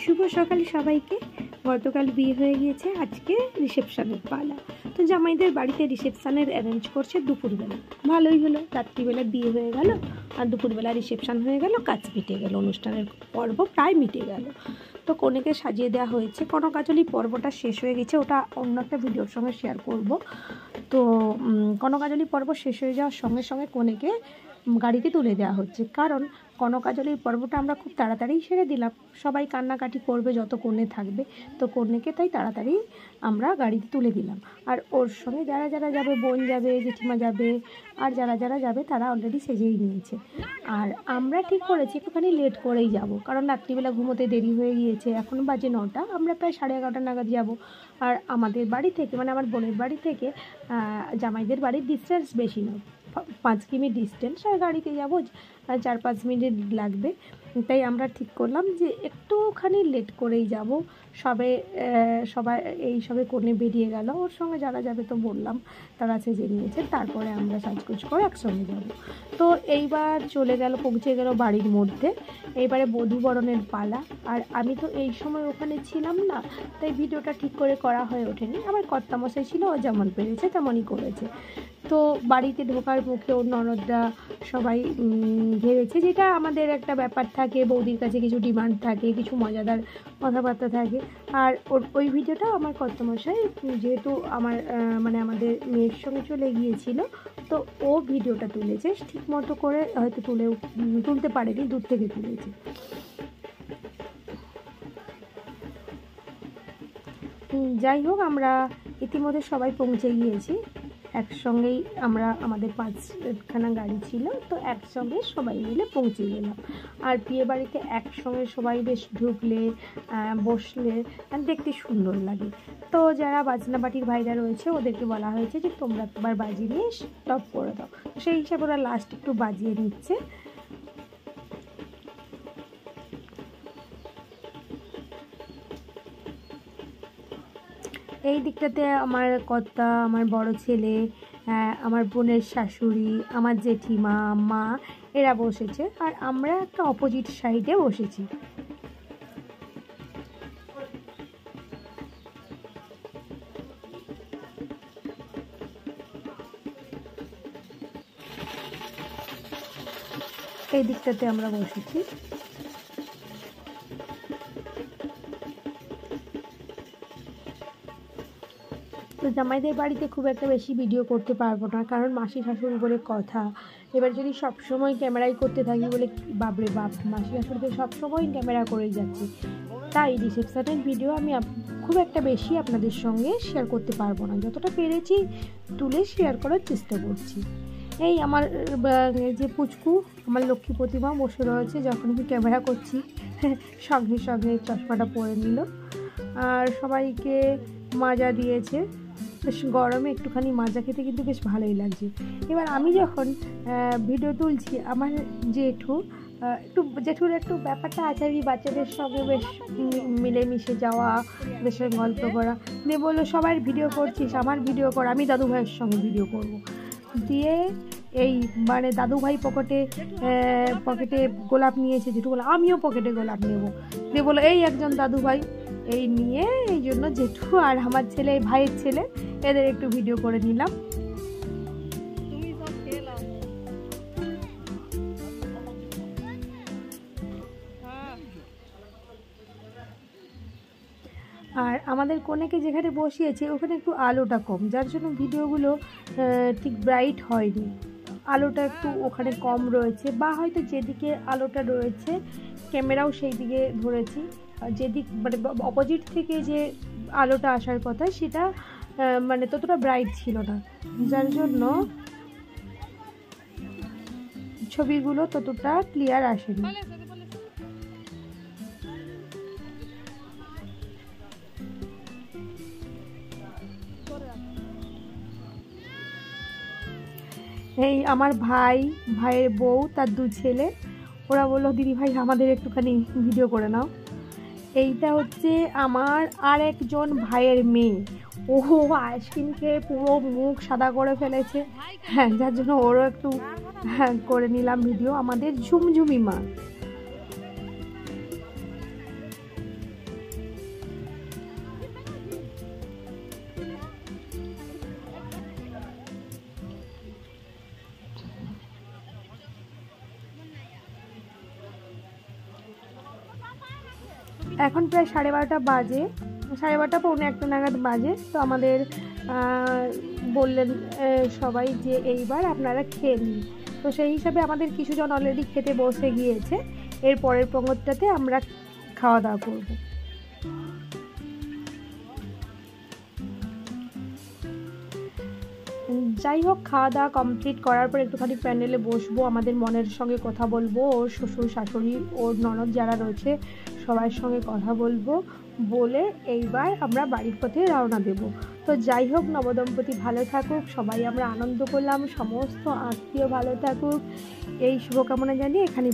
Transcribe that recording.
শুভ সকাল সবাইকে। গতকাল বিয়ে হয়ে গিয়েছে, আজকে রিসেপশনের পালা। তো জামাইদের বাড়িতে রিসেপশনের অ্যারেঞ্জ করছে দুপুরবেলা। ভালোই হলো, রাত্রিবেলা বিয়ে হয়ে গেল আর দুপুরবেলা রিসেপশন হয়ে গেল, কাজ মিটে গেল, অনুষ্ঠানের পর্ব প্রায় মিটে গেল। তো কনেকে সাজিয়ে দেওয়া হয়েছে। কনকাজলি পর্বটা শেষ হয়ে গেছে, ওটা অন্য একটা ভিডিওর সঙ্গে শেয়ার করব। তো কনকাজলি পর্ব শেষ হয়ে যাওয়ার সঙ্গে সঙ্গে কনেকে গাড়িতে তুলে দেওয়া হচ্ছে, কারণ কনকাজলির পর্বটা আমরা খুব তাড়াতাড়ি সেরে দিলাম। সবাই কান্নাকাটি করবে যত কনে থাকবে, তো কনেকে তাই তাড়াতাড়ি আমরা গাড়িতে তুলে দিলাম। আর ওর সঙ্গে যারা যারা যাবে, বোন যাবে, জেঠিমা যাবে, আর যারা যারা যাবে তারা অলরেডি সেজেই নিয়েছে। আর আমরা ঠিক করেছি একটুখানি লেট করেই যাব, কারণ রাত্রিবেলা ঘুমোতে দেরি হয়ে গিয়েছে। এখন বাজে 9টা, আমরা প্রায় 11:30 নাগাদ যাব। আর আমাদের বাড়ি থেকে, মানে আমার বোনের বাড়ি থেকে জামাইদের বাড়ির ডিস্টেন্স বেশি নয়, 5 কিমি ডিস্টেন্স। আর গাড়িতে যাবো 4-5 মিনিট লাগবে, তাই আমরা ঠিক করলাম যে একটুখানি লেট করেই যাব। সবাই সবে কনে বেরিয়ে গেল, ওর সঙ্গে যারা যাবে তো বললাম তারা সেজে নিয়েছে, তারপরে আমরা সাজগোজ করে একসঙ্গে যাব। তো এইবার পৌঁছে গেল বাড়ির মধ্যে। এইবারে বধূবরণের পালা। আর আমি তো এই সময় ওখানে ছিলাম না, তাই ভিডিওটা ঠিক করে করা হয়ে ওঠেনি। আমার কর্তামশাই ছিল, ও যেমন পেরেছে তেমনই করেছে। তো বাড়িতে ঢোকার মুখে ওর ননদরা সবাই ঘেরেছে, যেটা আমাদের একটা ব্যাপার থাকে, বৌদির কাছে কিছু ডিমান্ড থাকে, কিছু মজাদার কথাবার্তা থাকে। আর ওই ভিডিওটা আমার কর্তামশাই, যেহেতু আমাদের মেয়ের সঙ্গে চলে গিয়েছিল, তো ও ভিডিওটা তুলেছে ঠিক মতো করে, হয়তো তুলতে পারেনি, দূর থেকে তুলেছে। যাই হোক, আমরা ইতিমধ্যে সবাই পৌঁছে গিয়েছি। একসঙ্গেই আমাদের 5খানা গাড়ি ছিল, তো একসঙ্গে সবাই মিলে পৌঁছে গেলাম। আর বিয়ে বাড়িতে একসঙ্গে সবাই বেশ ঢুকলে, বসলে দেখতে সুন্দর লাগে। তো যারা বাজনা বাটির ভাইরা রয়েছে ওদেরকে বলা হয়েছে যে তোমরা একবার বাজিয়ে নিয়ে স্টপ করে দাও, সেই হিসাবে ওরা লাস্ট একটু বাজিয়ে নিচ্ছে। এই দিকটাতে আমার কর্তা, আমার বড় ছেলে, আমার বোনের শাশুড়ি, আমার জেঠিমা, মা, এরা বসেছে। আর আমরা একটা অপোজিট সাইডে বসেছি। এই দিকটাতে আমরা বসেছি। তো জামাইদের বাড়িতে খুব একটা বেশি ভিডিও করতে পারবো না, কারণ মাসি শাশুড়ি বলে কথা। এবার যদি সবসময় ক্যামেরাই করতে থাকি বলে, বাপরে বাপ, মাসি শাশুড়িতে সবসময় ক্যামেরা করেই যাচ্ছে। তাই রিসেপশনের ভিডিও আমি খুব একটা বেশি আপনাদের সঙ্গে শেয়ার করতে পারবো না, যতটা পেরেছি তুলে শেয়ার করার চেষ্টা করছি। এই আমার যে পুচকু, আমার লক্ষ্মী প্রতিমা বসে রয়েছে, যখন আমি ক্যামেরা করছি সঙ্গে সঙ্গে চশমাটা পরে নিল। আর সবাইকে মাজা দিয়েছে, বেশ গরমে একটুখানি মাজা খেতে কিন্তু বেশ ভালোই লাগছে। এবার আমি যখন ভিডিও তুলছি, আমার জেঠুর একটু ব্যাপারটা আছে, এই বাচ্চাদের সঙ্গে বেশ মিলেমিশে যাওয়া, ওদের সঙ্গে গল্প করা। দিয়ে বললো সবাই ভিডিও করছিস, আমার ভিডিও কর, আমি দাদু ভাইয়ের সঙ্গে ভিডিও করব। দিয়ে দাদুভাই পকেটে গোলাপ নিয়েছে, জেঠু বলে আমিও পকেটে গোলাপ নেব। দিয়ে বলো এই একজন দাদুভাই, এই নিয়ে এই জন্য জেঠু আর আমার ছেলে, ভাইয়ের ছেলে, এদের একটু ভিডিও করে নিলাম। আর আমাদের কনেকে যেখানে বসিয়েছে ওখানে একটু আলোটা কম, যার জন্য ভিডিওগুলো ঠিক ব্রাইট হয়নি। আলোটা একটু ওখানে কম রয়েছে, বা হয়তো যেদিকে আলোটা রয়েছে ক্যামেরাও সেই দিকে ধরেছি, যেদিক অপোজিট থেকে যে আলোটা আসার কথা সেটা ততটা ব্রাইট ছিল না, যার জন্য ছবিগুলো ততটা ক্লিয়ার আসেনি। এই আমার ভাইয়ের বউ, তার 2 ছেলে, ওরা বললো দিদি ভাই আমাদের একটুখানি ভিডিও করে নাও। এইটা হচ্ছে আমার আর একজন ভাইয়ের মেয়ে, ও আইসক্রিম খেয়ে পুরো মুখ সাদা করে ফেলেছে, হ্যাঁ, যার জন্য ওরও একটু করে নিলাম ভিডিও। আমাদের ঝুমঝুমি মা। এখন প্রায় 12:30 বাজে, 12:30 পৌনে 1 নাগাদ বাজে। তো আমাদের বললেন সবাই যে এইবার আপনারা খেয়ে নিন। তো সেই হিসাবে আমাদের কিছুজন অলরেডি খেতে বসে গিয়েছে। এর পরের পঙ্গতটাতে আমরা খাওয়া দাওয়া করব। যাই হোক, খাওয়া দাওয়া কমপ্লিট করার পর একটুখানি প্যান্ডেলে বসবো, আমাদের মনের সঙ্গে কথা বলবো, ওর শ্বশুর শাশুড়ি ওর ননদ যারা রয়েছে সবার সঙ্গে কথা বলবো, বলে এইবার আমরা বাড়ির পথে রওনা দেব। তো যাই হোক, নবদম্পতি ভালো থাকুক, সবাই আমরা আনন্দ করলাম, সমস্ত আত্মীয় ভালো থাকুক, এই শুভকামনা জানিয়ে এখানে